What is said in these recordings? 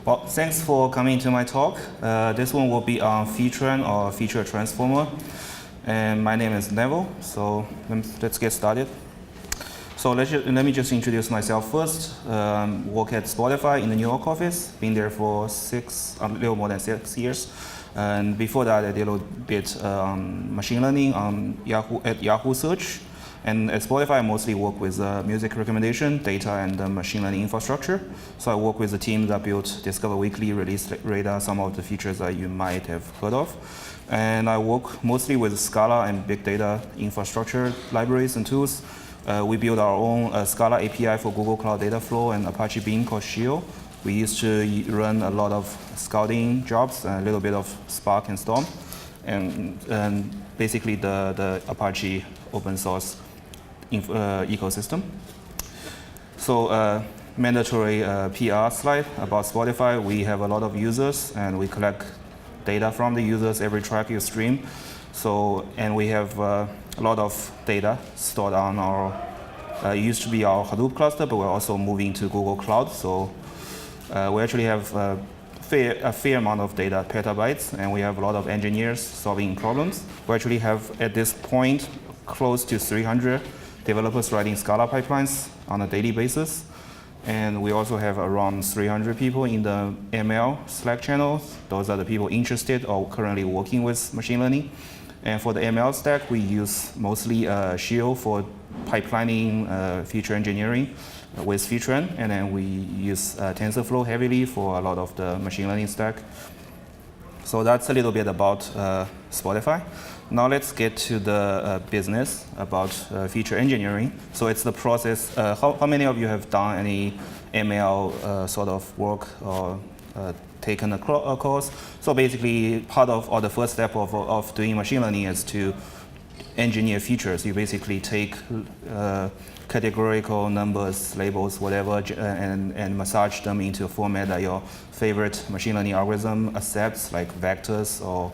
Well, thanks for coming to my talk. This one will be on Featran or feature transformer. And my name is Neville, so let's get started. So let me just introduce myself first. Work at Spotify in the New York office. Been there for a little more than 6 years. And before that, I did a little bit machine learning on Yahoo search. And at Spotify, I mostly work with music recommendation, data, and machine learning infrastructure. So I work with the team that built Discover Weekly, Release Radar, some of the features that you might have heard of. And I work mostly with Scala and big data infrastructure libraries and tools. We build our own Scala API for Google Cloud Dataflow and Apache Beam called Scio. We used to run a lot of scalding jobs, a little bit of Spark and Storm, and basically the Apache open source ecosystem. So mandatory PR slide about Spotify. We have a lot of users, and we collect data from the users every track you stream. So, and we have a lot of data stored on our, it used to be our Hadoop cluster, but we're also moving to Google Cloud. So we actually have a fair amount of data, petabytes, and we have a lot of engineers solving problems. We actually have, at this point, close to 300 developers writing Scala pipelines on a daily basis. And we also have around 300 people in the ML Slack channels. Those are the people interested or currently working with machine learning. And for the ML stack, we use mostly Scio for pipelining feature engineering with Featran. And then we use TensorFlow heavily for a lot of the machine learning stack. So that's a little bit about Spotify. Now let's get to the business about feature engineering. So it's the process. How many of you have done any ML sort of work or taken a course? So basically, part of, or the first step of doing machine learning is to engineer features. You basically take categorical numbers, labels, whatever, and massage them into a format that your favorite machine learning algorithm accepts, like vectors or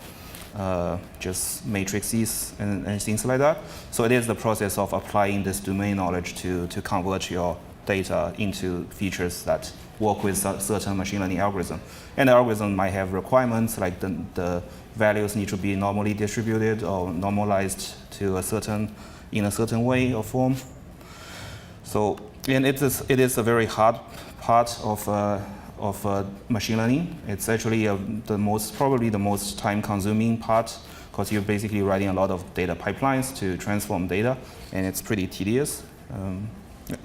just matrices and things like that. So it is the process of applying this domain knowledge to convert your data into features that work with certain machine learning algorithm. And the algorithm might have requirements, like the values need to be normally distributed or normalized to in a certain way or form. So, and it is a very hard part of machine learning. It's actually probably the most time-consuming part, because you're basically writing a lot of data pipelines to transform data, and it's pretty tedious. Yeah.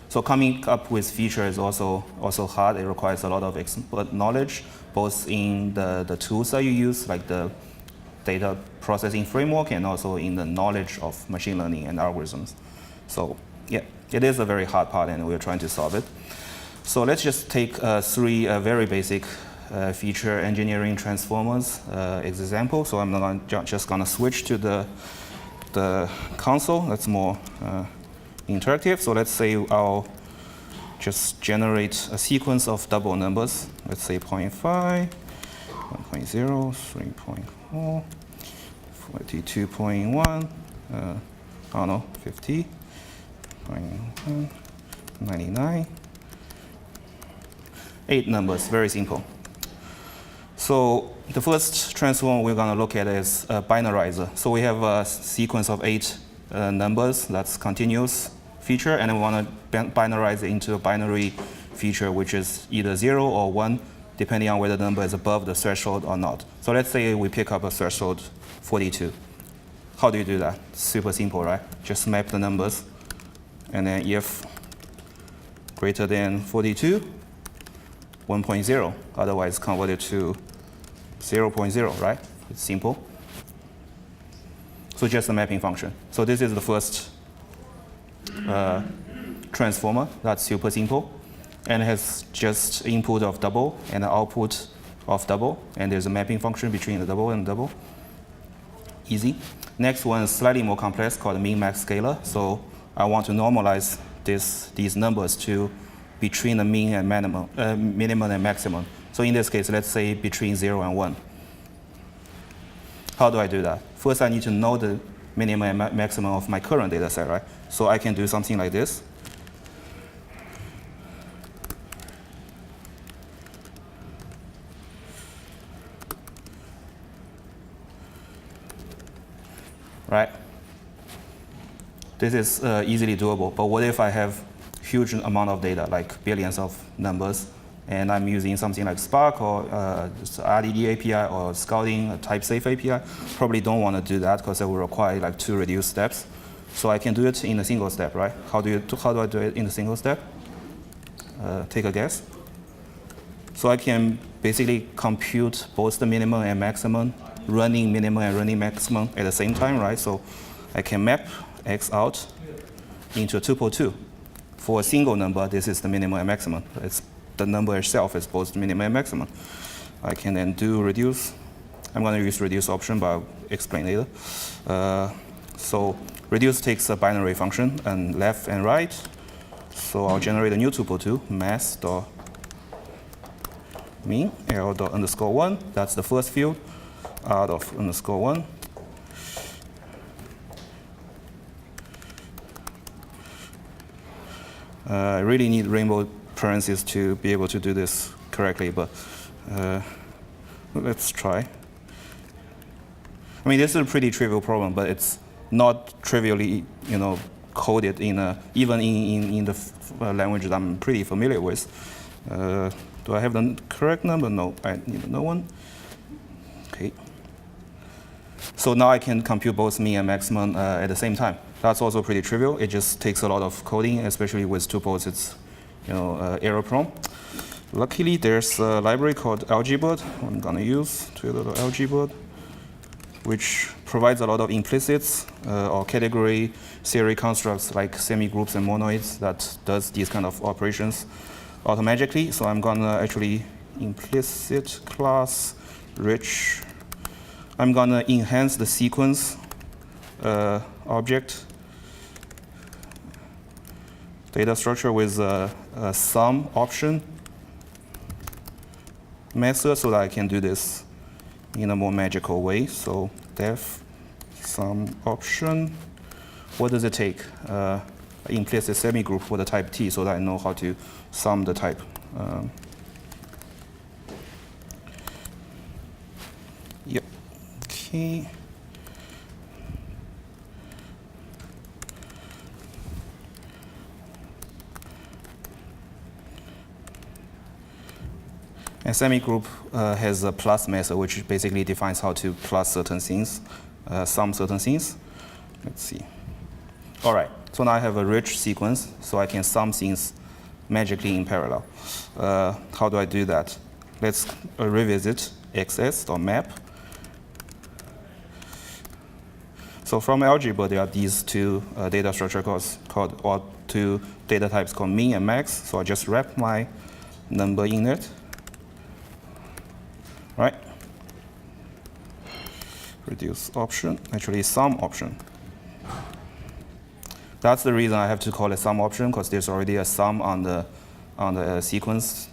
So coming up with features is also hard. It requires a lot of expert knowledge, both in the tools that you use, like the data processing framework, and also in the knowledge of machine learning and algorithms. So yeah, it is a very hard part, and we're trying to solve it. So let's just take three very basic feature engineering transformers example. So I'm just gonna switch to the console. That's more interactive. So let's say I'll just generate a sequence of double numbers. Let's say 0.5, 1.0, 3.4, 42.1, I don't know, 50, 99. 8 numbers, very simple. So the first transform we're going to look at is a binarizer. So we have a sequence of 8 numbers that's continuous feature, and we want to binarize it into a binary feature, which is either 0 or 1, depending on whether the number is above the threshold or not. So let's say we pick up a threshold 42. How do you do that? Super simple, right? Just map the numbers, and then if greater than 42, 1.0, otherwise convert it to 0.0, right? It's simple. So just a mapping function. So this is the first transformer. That's super simple. And it has just input of double and an output of double. And there's a mapping function between the double and double. Easy. Next one is slightly more complex, called the Memax scalar. So I want to normalize these numbers to between the mean and minimum and maximum. So in this case, let's say between 0 and 1. How do I do that? First, I need to know the minimum and maximum of my current data set, right? So I can do something like this. this is easily doable. But what if I have huge amount of data, like billions of numbers, and I'm using something like Spark or just RDD API or Scalding type-safe API? Probably don't want to do that because it will require like 2 reduced steps. So I can do it in a single step, right? How do I do it in a single step? Take a guess. So I can basically compute both the minimum and maximum, running minimum and running maximum at the same time, right? So I can map x out into a tuple 2. For a single number, this is the minimum and maximum. The number itself is both minimum and maximum. I can then do reduce. I'm going to use reduce option, but I'll explain later. So reduce takes a binary function and left and right. So I'll generate a new tuple 2, mass.min, l._1. That's the first field, r._1. I really need rainbow parentheses to be able to do this correctly, but let's try. I mean, this is a pretty trivial problem, but it's not trivially, coded in even in the language that I'm pretty familiar with. Do I have the correct number? No, I need another one. Okay. So now I can compute both min and maximum at the same time. That's also pretty trivial. It just takes a lot of coding, especially with tuples. It's error prone. Luckily, there's a library called Algebird. I'm gonna use Algebird, which provides a lot of implicits or category theory constructs like semigroups and monoids that does these kind of operations automatically. So I'm gonna actually implicit class rich. I'm gonna enhance the sequence object data structure with a sum option method so that I can do this in a more magical way. So def sum option. What does it take? Implicit semigroup for the type T so that I know how to sum the type. Yep. Okay. And semigroup has a plus method, which basically defines how to plus certain things, sum certain things. Let's see. All right, so now I have a rich sequence, so I can sum things magically in parallel. How do I do that? Let's revisit xs.map. So from algebra, there are these two data structures or two data types called min and max. So I just wrap my number in it. Right? Reduce option, actually sum option. That's the reason I have to call it sum option, because there's already a sum on the sequence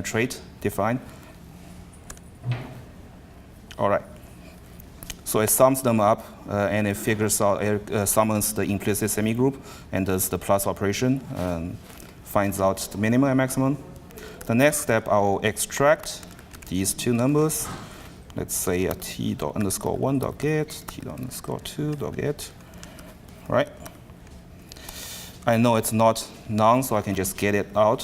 trait defined. All right. So it sums them up and it figures out, summons the implicit semigroup and does the plus operation, finds out the minimum and maximum. The next step, I will extract these two numbers. Let's say a t._1.get, t._2.get, right? I know it's not none, so I can just get it out.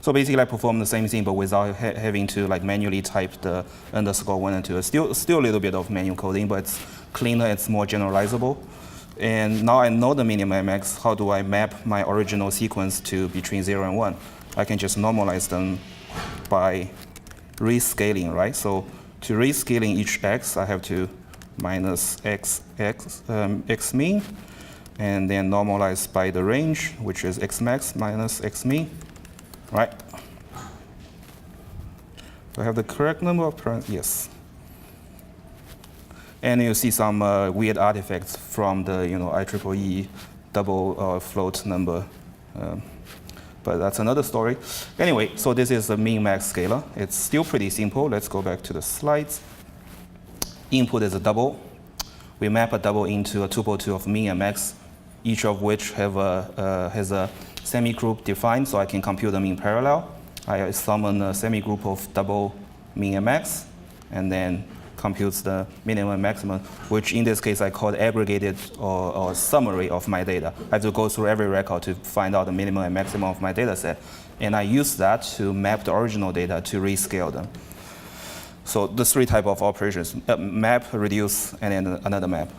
So basically, I perform the same thing, but without having to manually type the _1 and 2. It's still a little bit of manual coding, but it's cleaner, it's more generalizable. And now I know the minimum and max. How do I map my original sequence to between 0 and 1? I can just normalize them by rescaling, right? So to rescaling each x, I have to minus x min, and then normalize by the range, which is x max minus x min, right? Do I have the correct number of parentheses? Yes. And you see some weird artifacts from the IEEE double float number. But that's another story. Anyway, so this is the min-max scalar. It's still pretty simple. Let's go back to the slides. Input is a double. We map a double into a tuple 2 of min and max, each of which has a semigroup defined, so I can compute them in parallel. I summon a semigroup of double min and max, and then computes the minimum and maximum, which in this case I call aggregated or summary of my data. I have to go through every record to find out the minimum and maximum of my data set. And I use that to map the original data to rescale them. So the three type of operations, map, reduce, and then another map.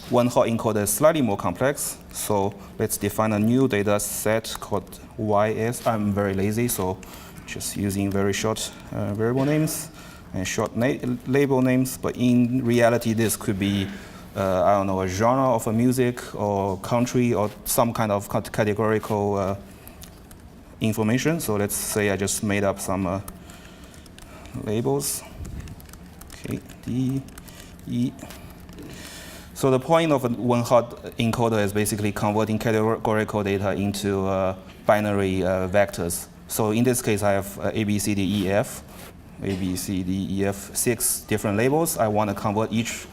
One hot encoder is slightly more complex. So let's define a new data set called YS. I'm very lazy, so just using very short variable names and short label names. But in reality, this could be, I don't know, a genre of a music or country or some kind of categorical information. So let's say I just made up some labels. Okay, D, E. So the point of a one-hot encoder is basically converting categorical data into binary vectors. So in this case, I have A, B, C, D, E, F, A, B, C, D, E, F, 6 different labels. I want to convert each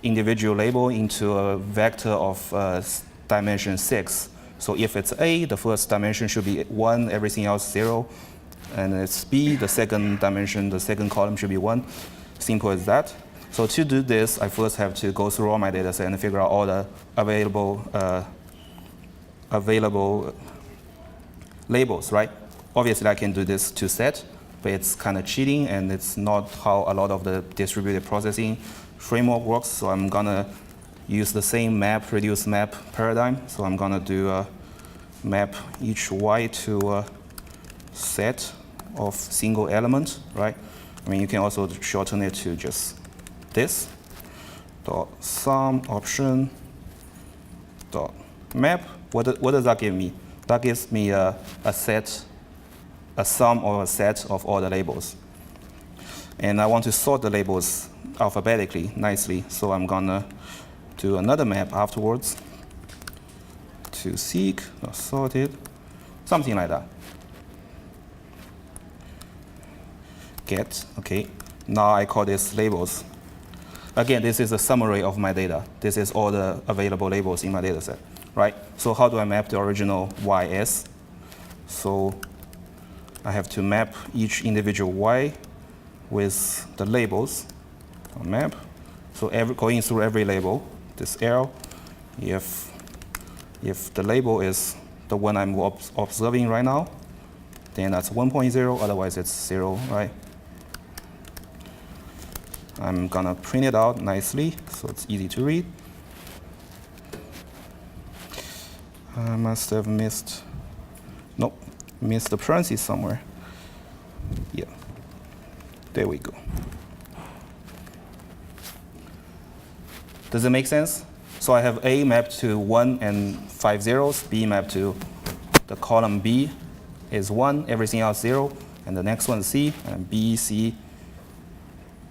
individual label into a vector of dimension 6. So if it's A, the first dimension should be 1, everything else 0. And it's B, the second dimension, the second column should be 1. Simple as that. So to do this, I first have to go through all my data set and figure out all the available labels, right? Obviously, I can do this to set, but it's kind of cheating, and it's not how a lot of the distributed processing framework works. So I'm gonna use the same map, reduce map paradigm. So I'm gonna do map each Y to a set of single element, right? I mean, you can also shorten it to just this dot sum option dot map. What does that give me? That gives me a set, a sum or a set of all the labels. And I want to sort the labels alphabetically nicely, so I'm gonna do another map afterwards to seek or sorted, something like that. Get, okay. Now I call this labels. Again, this is a summary of my data. This is all the available labels in my data set, right? So how do I map the original YS? So I have to map each individual Y with the labels. Map. So going through every label, this arrow, if the label is the one I'm observing right now, then that's 1.0, otherwise it's 0, right? I'm gonna print it out nicely so it's easy to read. I must have missed the parentheses somewhere. Yeah, there we go. Does it make sense? So I have A mapped to 1 and 5 zeros, B mapped to the column B is 1, everything else 0, and the next one is C, and B, C,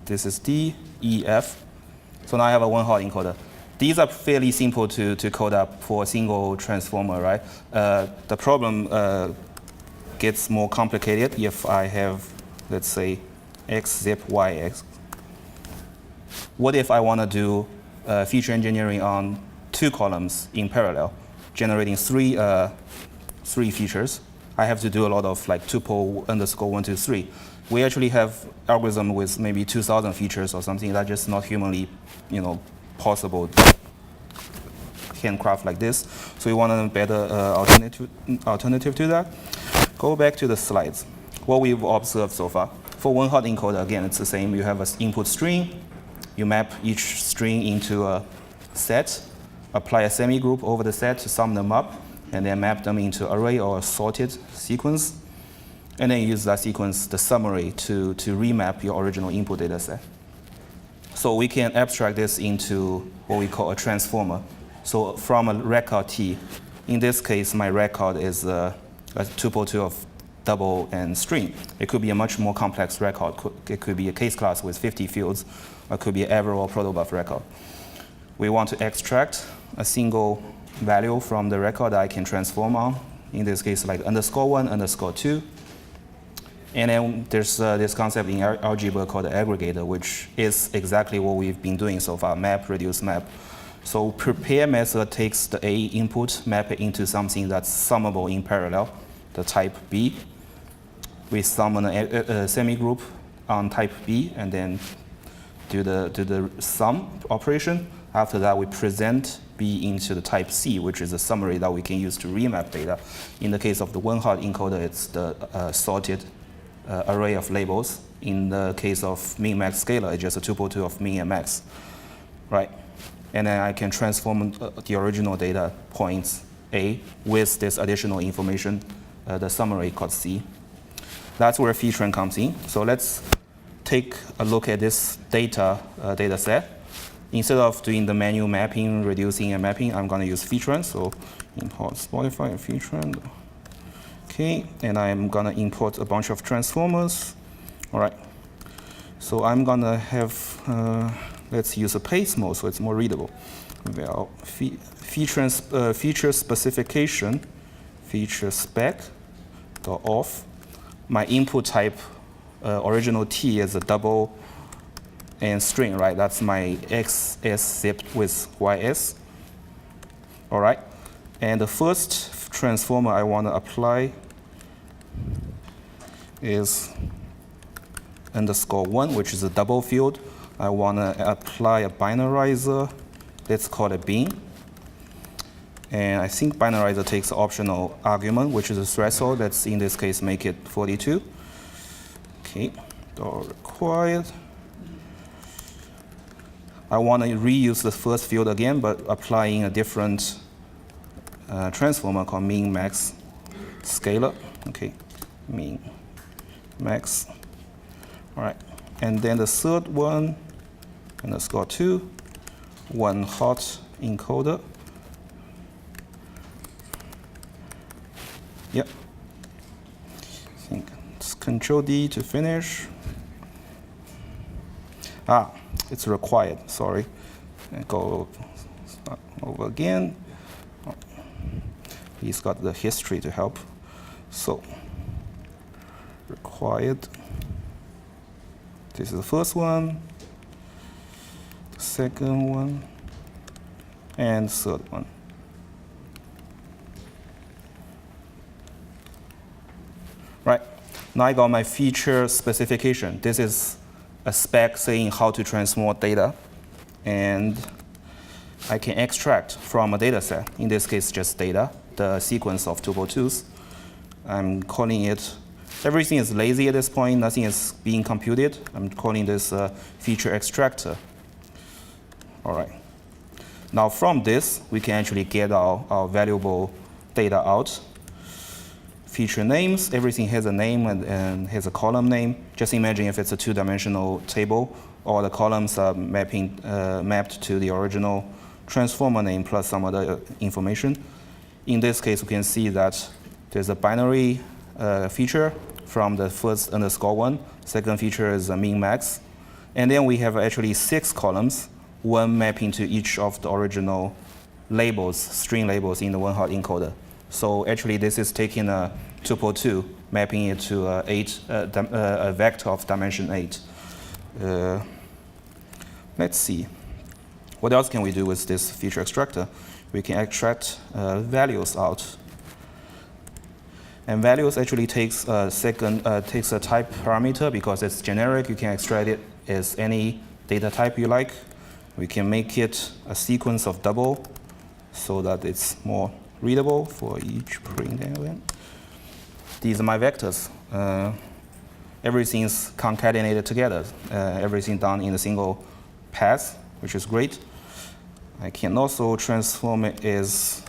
this is D, E, F. So now I have a one-hot encoder. These are fairly simple to code up for a single transformer, right? The problem gets more complicated if I have, let's say, X zip Y X. What if I want to do feature engineering on 2 columns in parallel, generating 3 features? I have to do a lot of like tuple underscore 1, 2, 3. We actually have algorithm with maybe 2,000 features or something that's just not humanly, possible to handcraft like this. So we want a better alternative to that. Go back to the slides. What we've observed so far. For one-hot encoder, again, it's the same. You have an input string. You map each string into a set, apply a semigroup over the set to sum them up, and then map them into array or a sorted sequence. And then use that sequence, the summary, to remap your original input data set. So we can abstract this into what we call a transformer. So from a record T, in this case, my record is a tuple 2 of double and string. It could be a much more complex record. It could be a case class with 50 fields, or it could be an ever or protobuf record. We want to extract a single value from the record that I can transform on. In this case, like _1, _2. And then there's this concept in Algebird called the aggregator, which is exactly what we've been doing so far, map, reduce, map. So prepare method takes the A input, map it into something that's summable in parallel, the type B. We summon a semigroup on type B and then do the sum operation. After that, we present B into the type C, which is a summary that we can use to remap data. In the case of the one-hot encoder, it's the sorted array of labels. In the case of min-max Scala, it's just a tuple-2 of min and max, right? And then I can transform the original data points A with this additional information, the summary called C. That's where Featran comes in. So let's take a look at this data set. Instead of doing the manual mapping, reducing and mapping, I'm going to use Featran. So import Spotify and Featran. Okay, and I'm going to import a bunch of transformers. All right. So I'm going to have, let's use a paste mode so it's more readable. Well, feature specification, feature spec dot off. My input type, original T is a double and string, right? That's my XS zipped with YS. All right. And the first transformer I want to apply is _1, which is a double field. I want to apply a binarizer. Let's call it bin. And I think binarizer takes an optional argument, which is a threshold. Let's, in this case, make it 42. Okay, required. I want to reuse the first field again, but applying a different transformer called min-max Scala. Okay, min-max. All right, and then the third one, _2, one hot encoder. Yep. I think it's Control D to finish. It's required, sorry. And go over again. He's got the history to help. So, required. This is the first one, the second one, and third one. Right, now I got my feature specification. This is a spec saying how to transform data, and I can extract from a data set, in this case just data, the sequence of tuple-2s. I'm calling it, everything is lazy at this point, nothing is being computed. I'm calling this feature extractor. All right. Now from this, we can actually get our valuable data out. Feature names, everything has a name and has a column name. Just imagine if it's a two-dimensional table, all the columns are mapped to the original transformer name plus some other information. In this case, we can see that there's a binary feature from the first _1. Second feature is a min-max. And then we have actually 6 columns, one mapping to each of the original labels, string labels in the one-hot encoder. So actually, this is taking a tuple-2, mapping it to a vector of dimension 8. Let's see. What else can we do with this feature extractor? We can extract values out. And values actually takes a type parameter because it's generic. You can extract it as any data type you like. We can make it a sequence of double so that it's more readable for each print element. These are my vectors. Everything is concatenated together. Everything done in a single pass, which is great. I can also transform it as,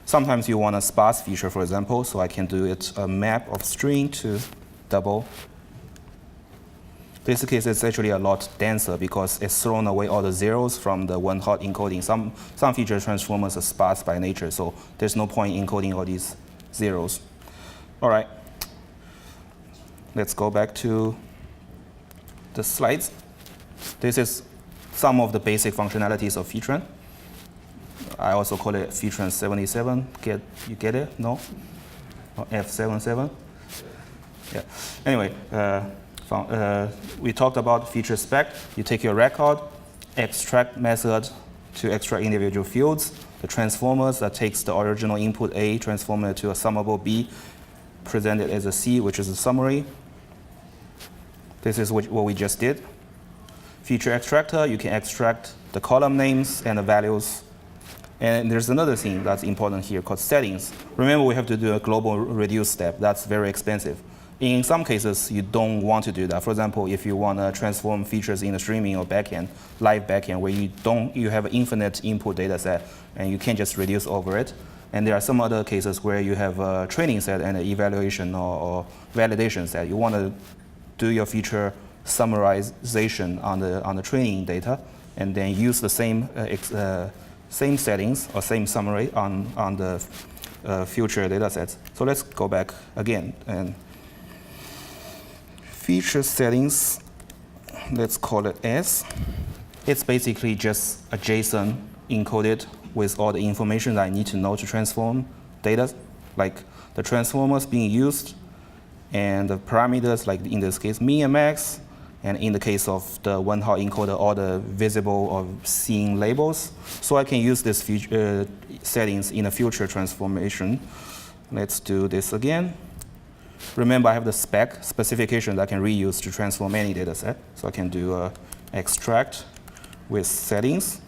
sometimes you want a sparse feature, for example, so I can do it a map of string to double. This case is actually a lot denser because it's thrown away all the zeros from the one-hot encoding. Some feature transformers are sparse by nature, so there's no point encoding all these zeros. All right, let's go back to the slides. This is some of the basic functionalities of Featran. I also call it Featran77. You get it? No? Or F77? Yeah. Anyway, we talked about feature spec. You take your record, extract method to extract individual fields, the transformers that takes the original input A, transform it to a summable B, present it as a C, which is a summary. This is what we just did. Feature extractor, you can extract the column names and the values. And there's another thing that's important here called settings. Remember, we have to do a global reduce step. That's very expensive. In some cases, you don't want to do that. For example, if you want to transform features in the streaming or backend, live backend, where you have an infinite input data set, and you can't just reduce over it. And there are some other cases where you have a training set and an evaluation or validation set. You want to do your feature summarization on the training data, and then use the same settings or same summary on the future data sets. So let's go back again. And feature settings, let's call it S. It's basically just a JSON encoded with all the information that I need to know to transform data, like the transformers being used, and the parameters, like in this case, min and max, and in the case of the one-hot encoder, all the visible or seen labels. So I can use this feature settings in a future transformation. Let's do this again. Remember, I have the specification that I can reuse to transform any data set. So I can do extract with settings.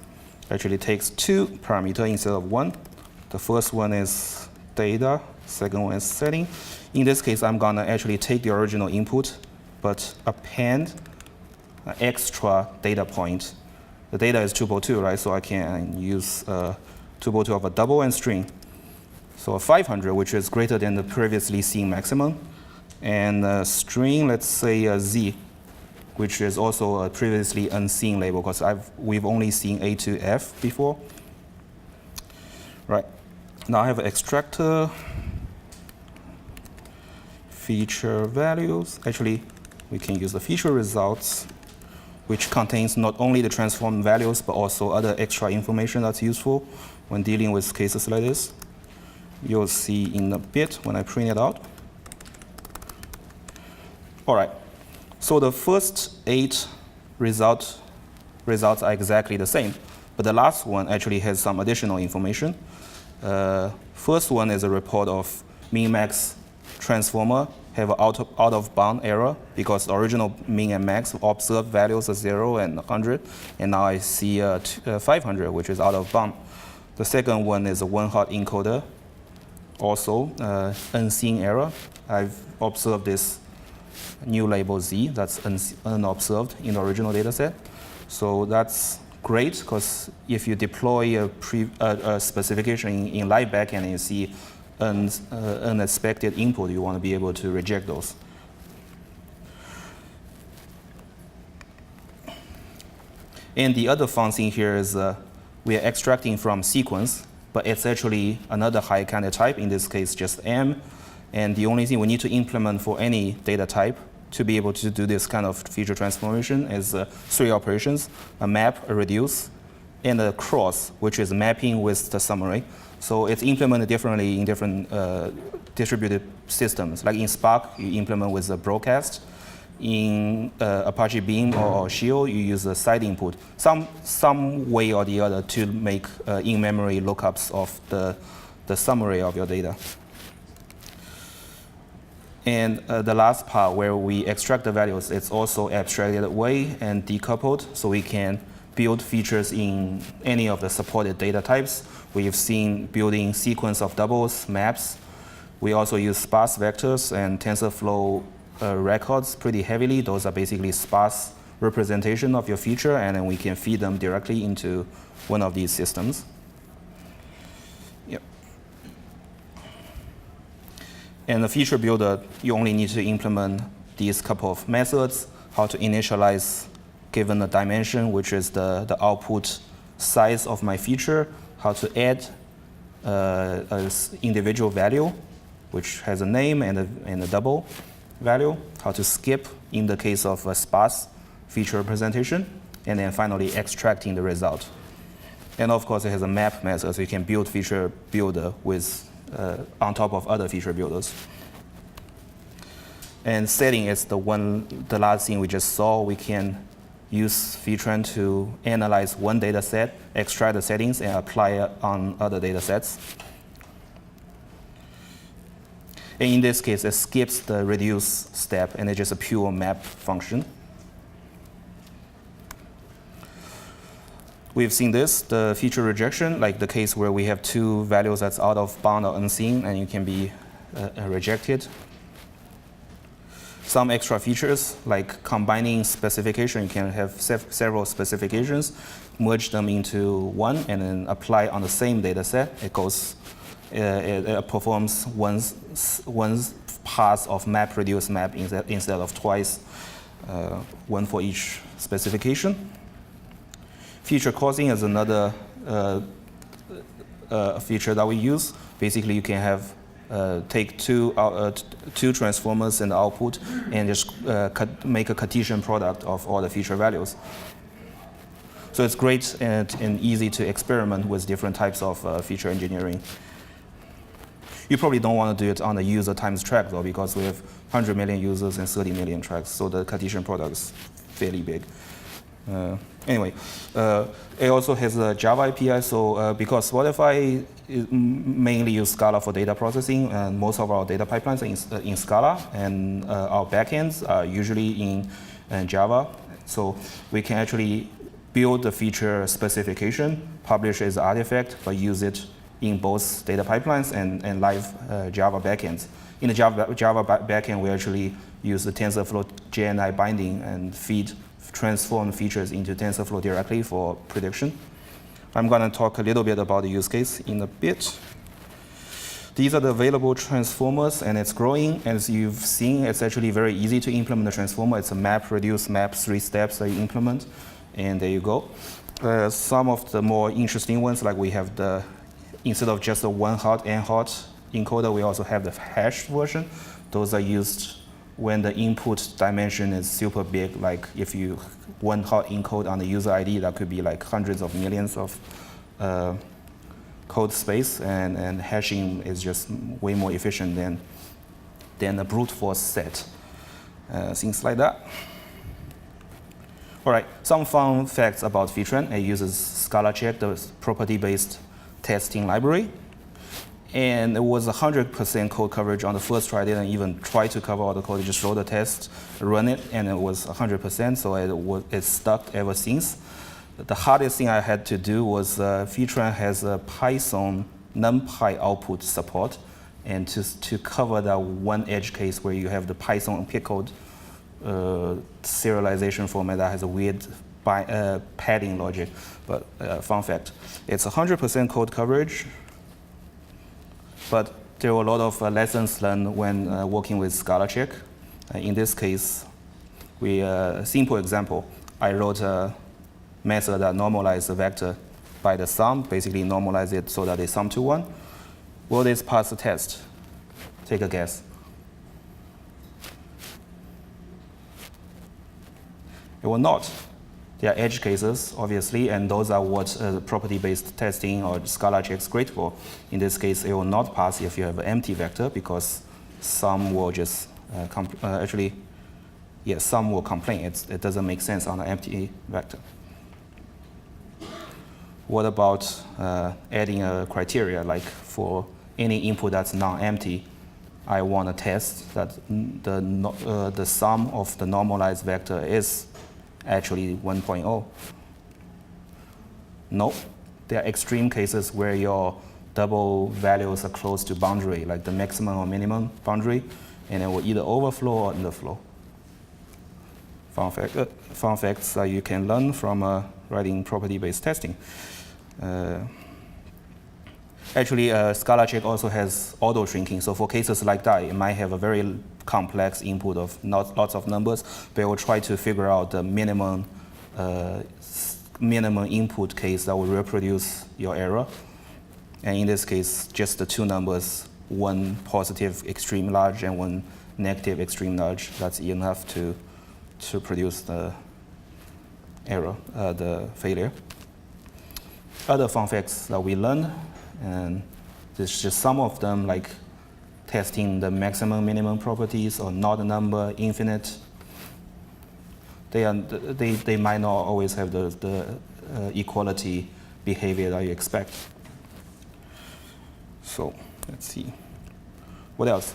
Actually takes 2 parameters instead of 1. The first one is data, second one is setting. In this case, I'm gonna actually take the original input, but append an extra data point. The data is tuple 2, right? So I can use tuple 2 of a double and string. So a 500, which is greater than the previously seen maximum. And a string, let's say a Z, which is also a previously unseen label, because we've only seen A to F before. Right. Now I have an extractor, feature values. Actually, we can use the feature results, which contains not only the transformed values, but also other extra information that's useful when dealing with cases like this. You'll see in a bit when I print it out. All right. So the first 8 results are exactly the same, but the last one actually has some additional information. First one is a report of Memax transformer have an out of bound error because the original min and max observed values are 0 and 100, and now I see 500, which is out of bound. The second one is a one-hot encoder, also unseen error. I've observed this new label Z that's unobserved in the original data set. So that's great, because if you deploy a specification in live backend and you see unexpected input, you want to be able to reject those. And the other fun thing here is we are extracting from sequence, but it's actually another high kind of type, in this case just M. And the only thing we need to implement for any data type to be able to do this kind of feature transformation is 3 operations: a map, a reduce, and a cross, which is mapping with the summary. So it's implemented differently in different distributed systems. Like in Spark, you implement with a broadcast. In Apache Beam or Scio, you use a side input. Some way or the other to make in-memory lookups of the summary of your data. And the last part where we extract the values, it's also abstracted away and decoupled, so we can build features in any of the supported data types. We've seen building sequence of doubles, maps. We also use sparse vectors and TensorFlow records pretty heavily. Those are basically sparse representation of your feature, and then we can feed them directly into one of these systems. Yep. And the feature builder, you only need to implement these couple of methods: how to initialize given a dimension, which is the output size of my feature, how to add an individual value, which has a name and a double value, how to skip in the case of a sparse feature representation, and then finally extracting the result. And of course, it has a map method, so you can build feature builder with on top of other feature builders. And setting is the last thing we just saw. We can use Featran to analyze one data set, extract the settings, and apply it on other data sets. And in this case, it skips the reduce step, and it's just a pure map function. We've seen this, the feature rejection, like the case where we have two values that's out of bound or unseen, and you can be rejected. Some extra features, like combining specification, you can have several specifications, merge them into one, and then apply on the same data set. It goes, it performs one pass of map reduce map instead of twice, one for each specification. Feature causing is another feature that we use. Basically, you can have take two transformers in the output and just make a Cartesian product of all the feature values. So it's great and easy to experiment with different types of feature engineering. You probably don't want to do it on a user times track, though, because we have 100 million users and 30 million tracks, so the Cartesian product is fairly big. Anyway, it also has a Java API, so because Spotify mainly use Scala for data processing, and most of our data pipelines are in Scala, and our backends are usually in Java. So we can actually build the feature specification, publish as an artifact, but use it in both data pipelines and live Java backends. In the Java backend, we actually use the TensorFlow JNI binding and feed transform features into TensorFlow directly for prediction. I'm going to talk a little bit about the use case in a bit. These are the available transformers, and it's growing. As you've seen, it's actually very easy to implement a transformer. It's a map, reduce, map, 3 steps that you implement, and there you go. Some of the more interesting ones, like we have the, instead of just the one hot and hot encoder, we also have the hashed version. Those are used when the input dimension is super big, like if you one hot encode on the user ID, that could be like hundreds of millions of code space, and hashing is just way more efficient than a brute force set, things like that. All right, some fun facts about Featran. It uses Scalacheck, the property-based testing library. And it was 100% code coverage on the first try. I didn't even try to cover all the code. I just wrote the test, run it, and it was 100%, so it's stuck ever since. The hardest thing I had to do was Featran has a Python NumPy output support, and to cover that one edge case where you have the Python pickled serialization format that has a weird padding logic. But fun fact, it's 100% code coverage. But there were a lot of lessons learned when working with Scalacheck. In this case, simple example, I wrote a method that normalized the vector by the sum, basically normalize it so that they sum to 1. Will this pass the test? Take a guess. It will not. There are edge cases, obviously, and those are what property-based testing or Scalacheck is great for. In this case, it will not pass if you have an empty vector, because some will just some will complain. It doesn't make sense on an empty vector. What about adding a criteria, like for any input that's non-empty, I want to test that the sum of the normalized vector is actually 1.0. No, there are extreme cases where your double values are close to boundary, like the maximum or minimum boundary, and it will either overflow or underflow. Fun facts that you can learn from writing property-based testing. Actually, Scalacheck also has auto-shrinking, so for cases like that, it might have a very complex input of lots of numbers, but it will try to figure out the minimum input case that will reproduce your error. And in this case, just the two numbers, one positive extreme large and one negative extreme large, that's enough to produce the error, the failure. Other fun facts that we learned, and there's just some of them, like testing the maximum minimum properties or not a number, infinite. They might not always have the equality behavior that you expect. So let's see. What else?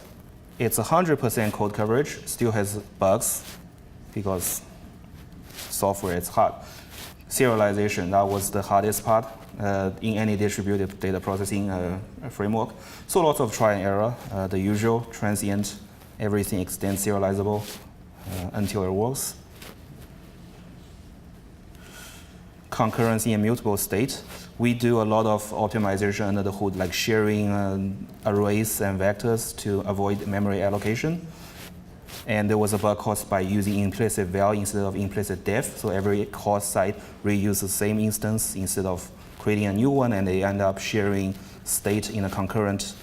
it's 100% code coverage, still has bugs because software is hard. Serialization, that was the hardest part in any distributed data processing framework. So lots of try and error, the usual, transient, everything extends serializable until it works. Concurrency and mutable state. We do a lot of optimization under the hood, like sharing arrays and vectors to avoid memory allocation. And there was a bug caused by using implicit val instead of implicit def. So every host site reuses the same instance instead of creating a new one, and they end up sharing state in a concurrent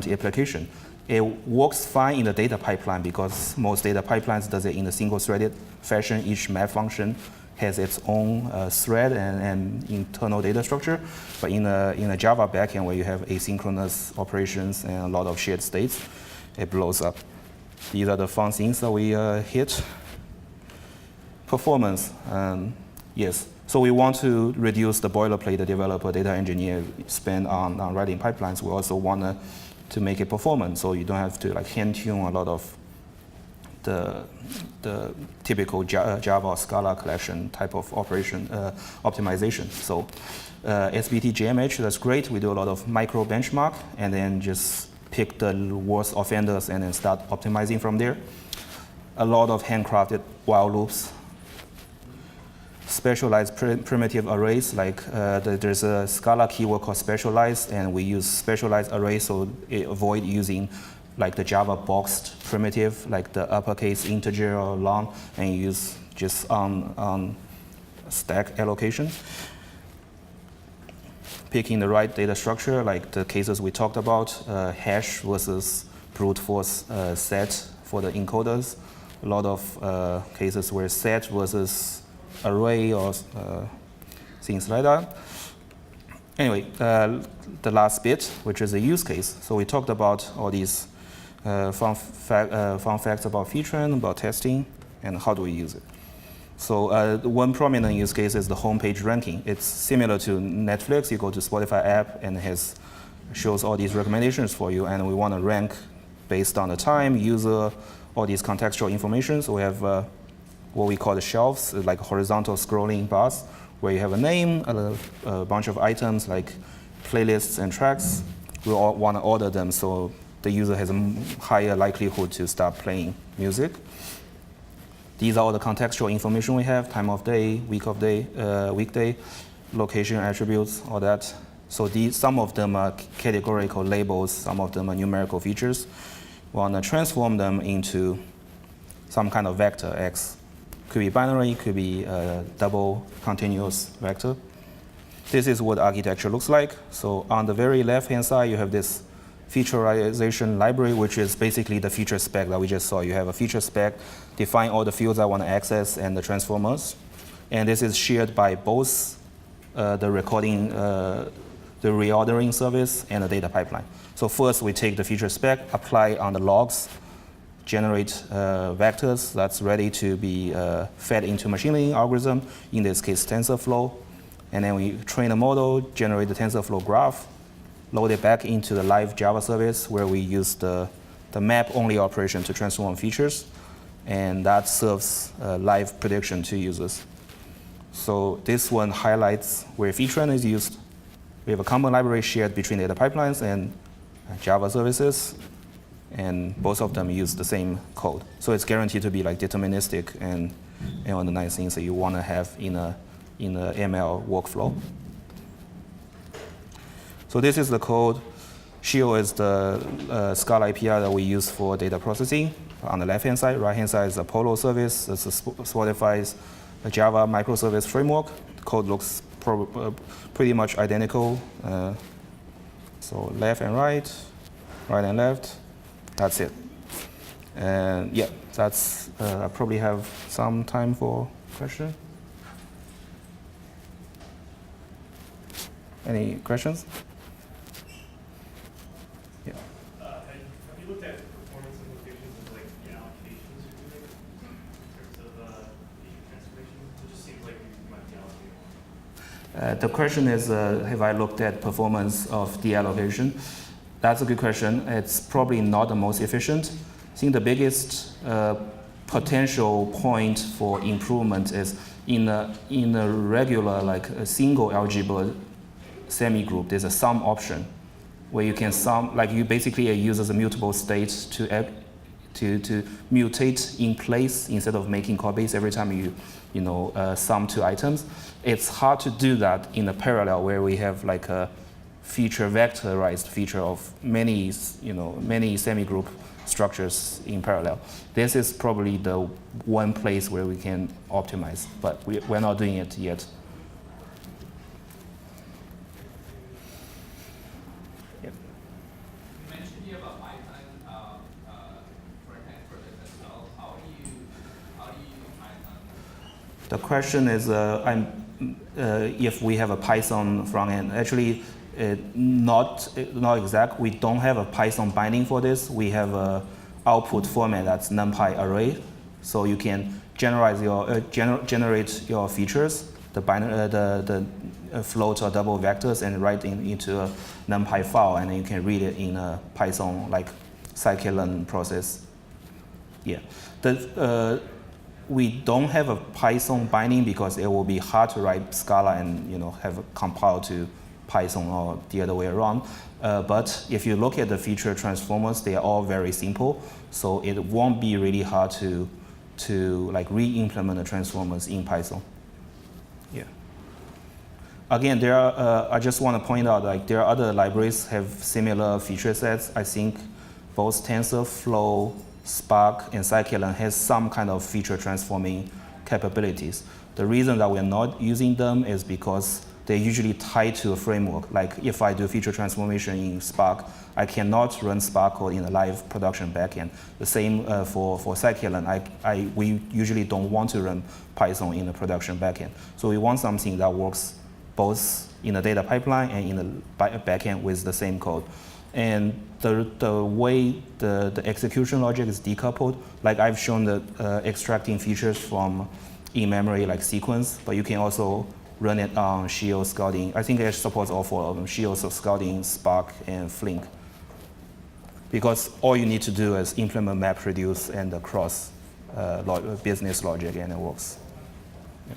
application. It works fine in the data pipeline because most data pipelines does it in a single-threaded fashion. Each map function has its own thread and internal data structure. But in a Java backend where you have asynchronous operations and a lot of shared states, it blows up. These are the fun things that we hit. Performance, yes. So we want to reduce the boilerplate the developer, data engineer spend on writing pipelines. We also want to make it performant, so you don't have to like hand tune a lot of the typical Java or Scala collection type of operation optimization. So SBT JMH, that's great. We do a lot of micro benchmark and then just pick the worst offenders and then start optimizing from there. A lot of handcrafted while loops. Specialized primitive arrays, like there's a Scala keyword called specialize, and we use specialized arrays so it avoid using like the Java boxed primitive, like the uppercase integer or long, and use just on stack allocation. Picking the right data structure, like the cases we talked about, hash versus brute force set for the encoders. A lot of cases where set versus array or things like that. Anyway, the last bit, which is a use case. So we talked about all these fun facts about Featran, about testing, and how do we use it. So one prominent use case is the homepage ranking. It's similar to Netflix. You go to Spotify app and it shows all these recommendations for you, and we want to rank based on the time, user, all these contextual information. So we have what we call the shelves, like horizontal scrolling bars, where you have a name, a bunch of items like playlists and tracks. We all want to order them so the user has a higher likelihood to start playing music. These are all the contextual information we have: time of day, week of day, weekday, location attributes, all that. So some of them are categorical labels, some of them are numerical features. We want to transform them into some kind of vector X. Could be binary, could be a double continuous vector. This is what architecture looks like. So on the very left-hand side, you have this featureization library, which is basically the feature spec that we just saw. You have a feature spec, define all the fields I want to access and the transformers. And this is shared by both the reordering service and the data pipeline. So first, we take the feature spec, apply on the logs, generate vectors that's ready to be fed into machine learning algorithm, in this case TensorFlow. And then we train a model, generate the TensorFlow graph, load it back into the live Java service where we use the map-only operation to transform features. And that serves live prediction to users. So this one highlights where Featran is used. We have a common library shared between data pipelines and Java services, and both of them use the same code. So it's guaranteed to be like deterministic and all the nice things that you want to have in a ML workflow. So this is the code. Scio is the Scala API that we use for data processing. On the left-hand side, right-hand side is the Polo service. It's Spotify's Java microservice framework. The code looks pretty much identical. So left and right, right and left. That's it. And yeah, that's. I probably have some time for questions. Any questions? Yeah. Have you looked at performance implications of like the allocations you're doing in terms of feature transformation? It just seems like you might be allocating more. The question is, have I looked at performance of the allocation? That's a good question. It's probably not the most efficient. I think the biggest potential point for improvement is in a regular, like a single Algebird semigroup, there's a sum option where you can sum, like you basically use a mutable state to mutate in place instead of making copies every time you sum two items. It's hard to do that in a parallel where we have like a feature vectorized feature of many semigroup structures in parallel. This is probably the one place where we can optimize, but we're not doing it yet. Yep. You mentioned you have a Python front-end project as well. How do you use Python? The question is if we have a Python front end. Actually, not exact. We don't have a Python binding for this. We have a output format that's NumPy array, so you can generate your features, the float or double vectors, and write into a NumPy file, and then you can read it in a Python like scikit-learn process. Yeah. We don't have a Python binding because it will be hard to write Scala and have a compile to Python or the other way around. But if you look at the feature transformers, they are all very simple, so it won't be really hard to like re-implement the transformers in Python. Yeah. Again, there are. I just want to point out like there are other libraries have similar feature sets. I think both TensorFlow, Spark, and scikit-learn has some kind of feature transforming capabilities. The reason that we're not using them is because they're usually tied to a framework. Like if I do feature transformation in Spark, I cannot run Spark code in a live production backend. The same for scikit-learn. We usually don't want to run Python in a production backend. So we want something that works both in the data pipeline and in the backend with the same code. And the way the execution logic is decoupled, like I've shown the extracting features from in-memory like sequence, but you can also run it on Scio, Scalding. I think it supports all four of them: Scio, Scalding, Spark, and Flink. Because all you need to do is implement MapReduce and the cross business logic, and it works. Yeah.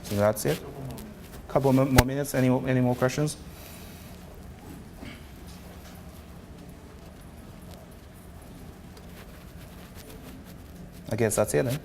So that's it. Couple more minutes. Any more questions? I guess that's it then.